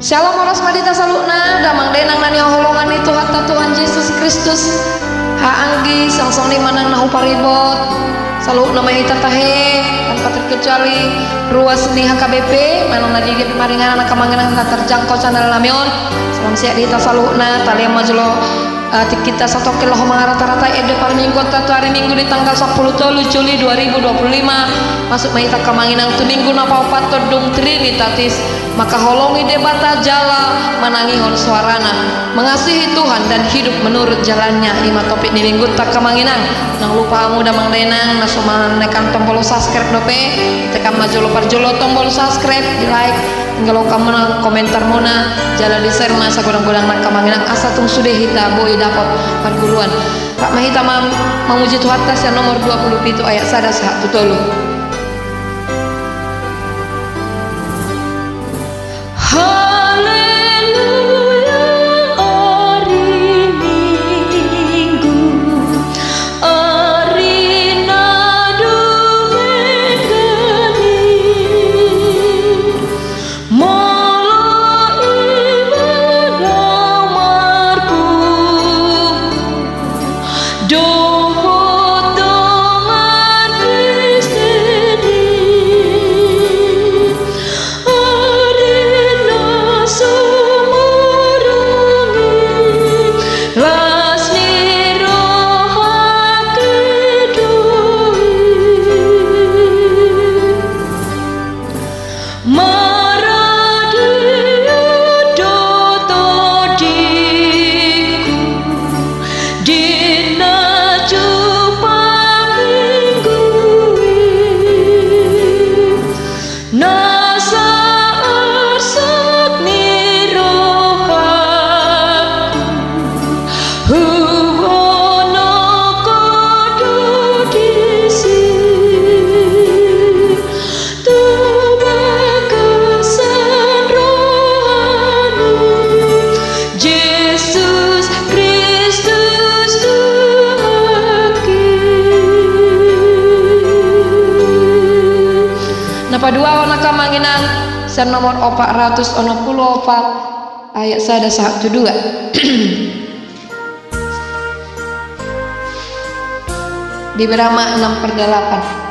Shalom oras madita saluna damang denang nani holongan itu hatta Tuhan Yesus Kristus haanggi sangsong ni manang nahu paribot salu nama ita tahe tanpa terkecuali ruas ni HKBP manang nadi maringan anak kamangan terjangkau channel namion salam siap dita saluna taliam majlo kita satu kilo rata-rata ede par minggu atau hari minggu di tanggal 10 Juli 2025 masuk maita kamanginang tu minggu napa pato dung trinitatis maka holongi debata jala menangi hon suarana mengasihi Tuhan dan hidup menurut jalannya ima topik di minggu tak kamanginang nang lupa muda mangdenang nasuma nekan tombol subscribe dope tekan majolo parjolo tombol subscribe di like tinggal kamu nang komentar mona jala di share masa godang-godang nak kamanginang asa tung sudah hita boy dapat perguruan Pak Mahita memuji Tuhan tas yang nomor 20 itu ayat sada sahat tutolu. Dua warna kamanginang sen nomor 464 ayat sada satu dua di Birama 6/8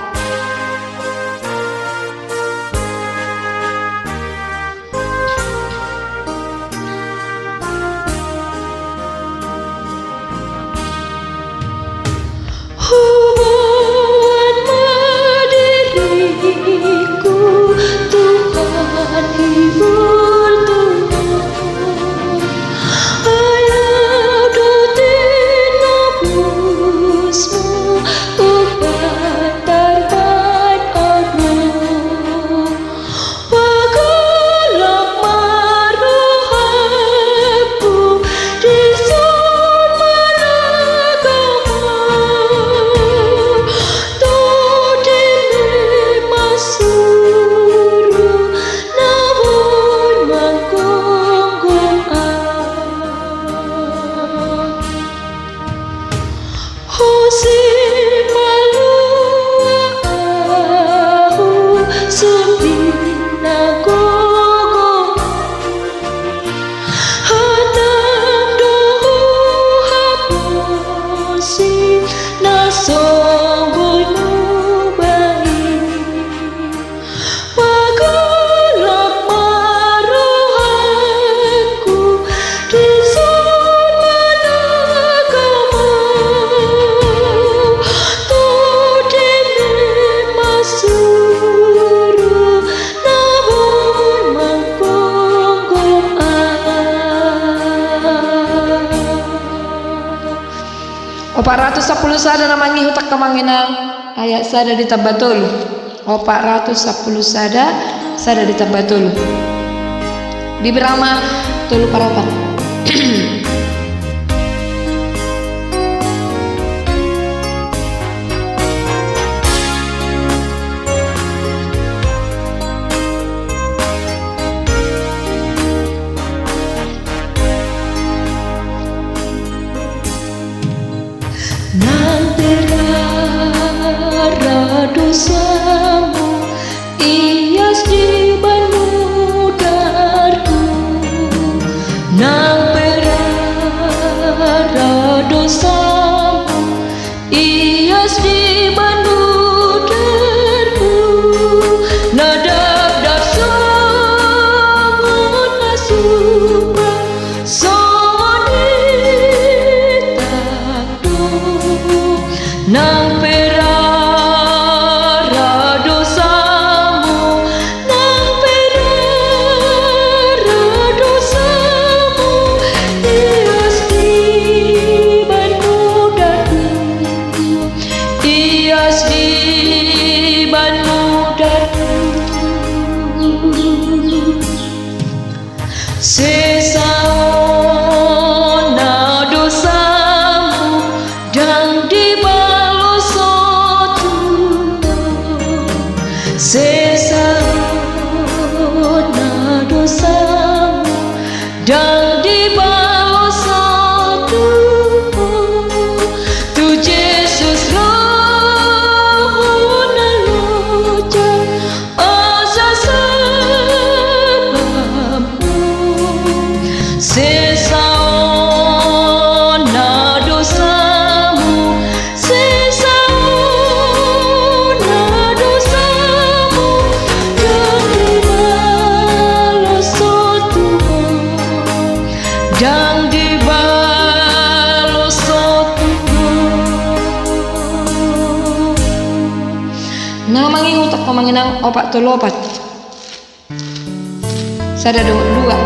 Sepuluh sada namangi hutak kamanginang ayat sada di tabatul 410 sada di tabatul di Birama tulu parapan dosamu ias di ban mudarku Sesaona dosamu dan dibalas Tuhan. Sesaona dosamu dan dibalas Tuhan. Tu Yesus rahuna loja asa sebabmu. Sesaona dosamu, sesaona dosamu dan dibalas Tuhan, dan dibalas Tuhan. Nah mangi utak pamanginang opat tolo opat. Sada dua.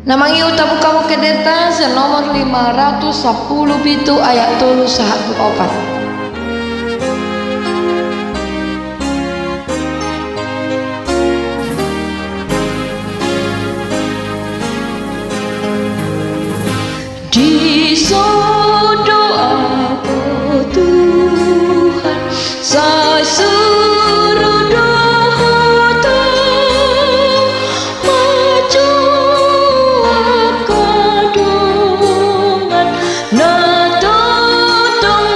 Namangi utabu kamu kedeta senomor 510 bitu ayat 3 sahat opat. Di doa Tuhan saya suruh doa maju akadongan na totong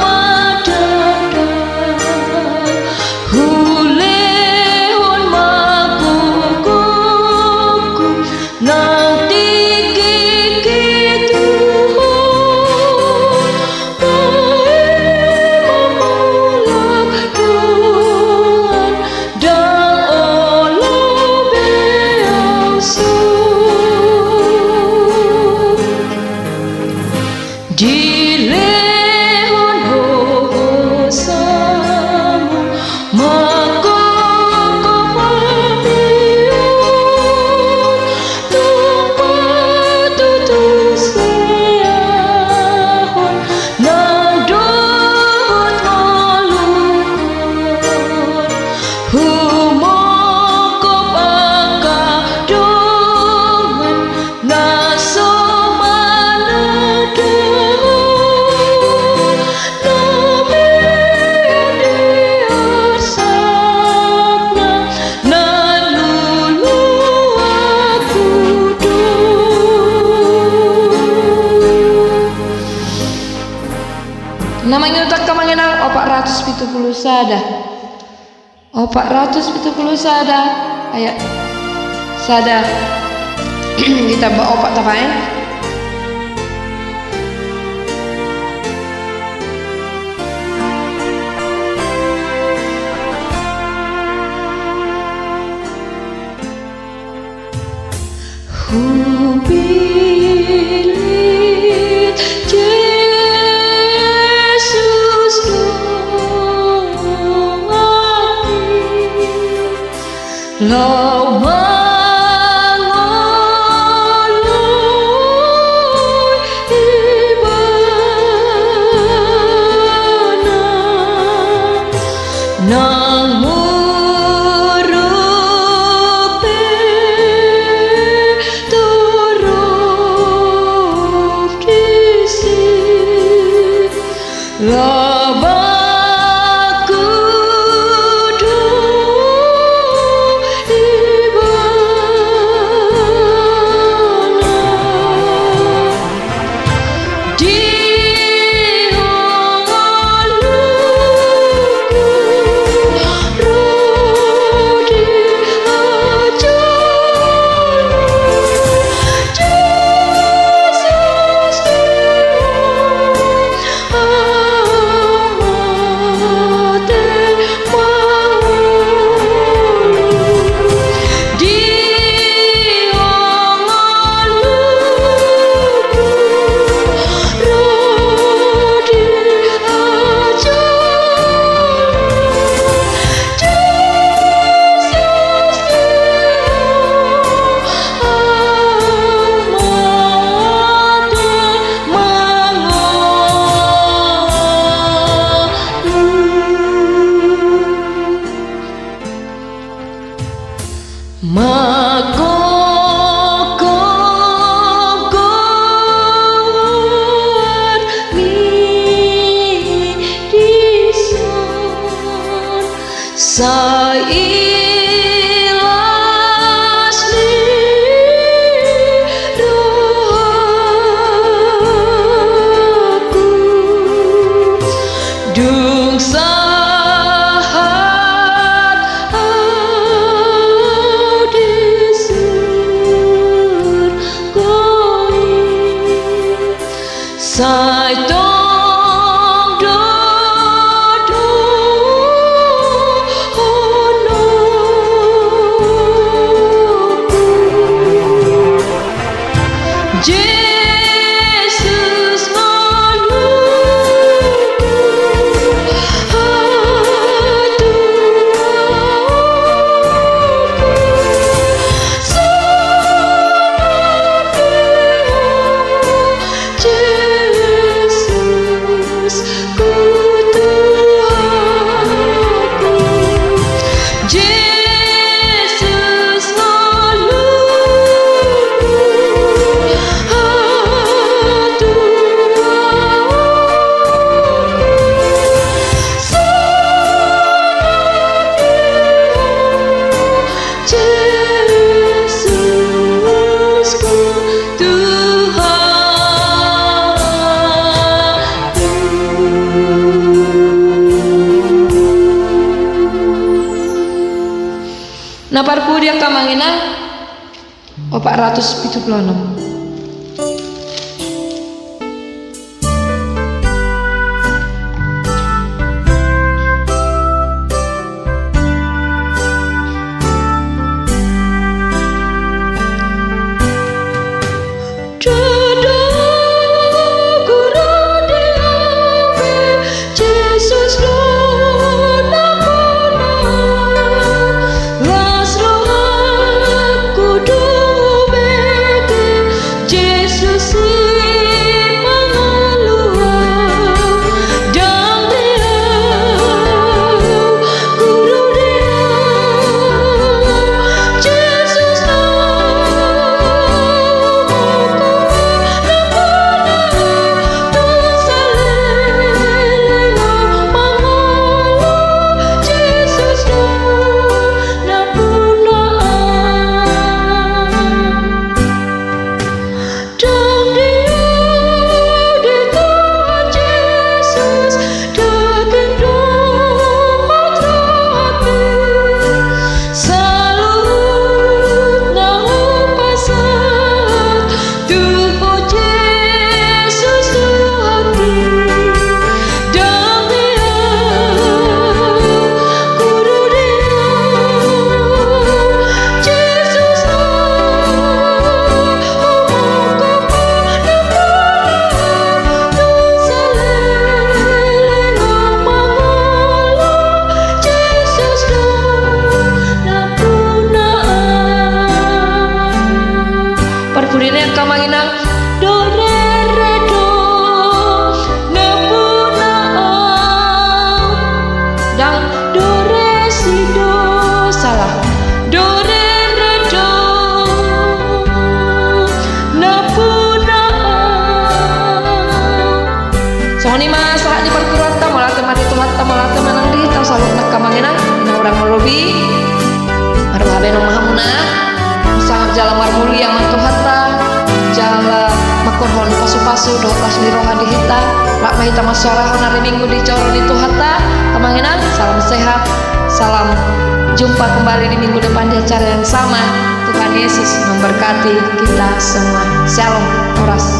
sada. 470 sada. Ayat sada. Kita bawa opak tapain. Hubilit Yesus doaki lau mangoloi ibana nang sailas di doaku dung sahat di surgoi sai Naparku dia kamangina 476. si do, salah do re re do na pu na a. Soni mas saat di perguruan ta malah temati Tuhan ta malah temanang di ta salut nak kamanginang ina urang melobi marwah beno mahamuna sangat jala marmulia man Tuhan ta jala makorhon pasu-pasu do pasu roha di hita rak mahita masyarah hari minggu di coro di Tuhan ta kamanginang salam sehat. Salam jumpa kembali di minggu depan di acara yang sama. Tuhan Yesus memberkati kita semua. Shalom. Oras.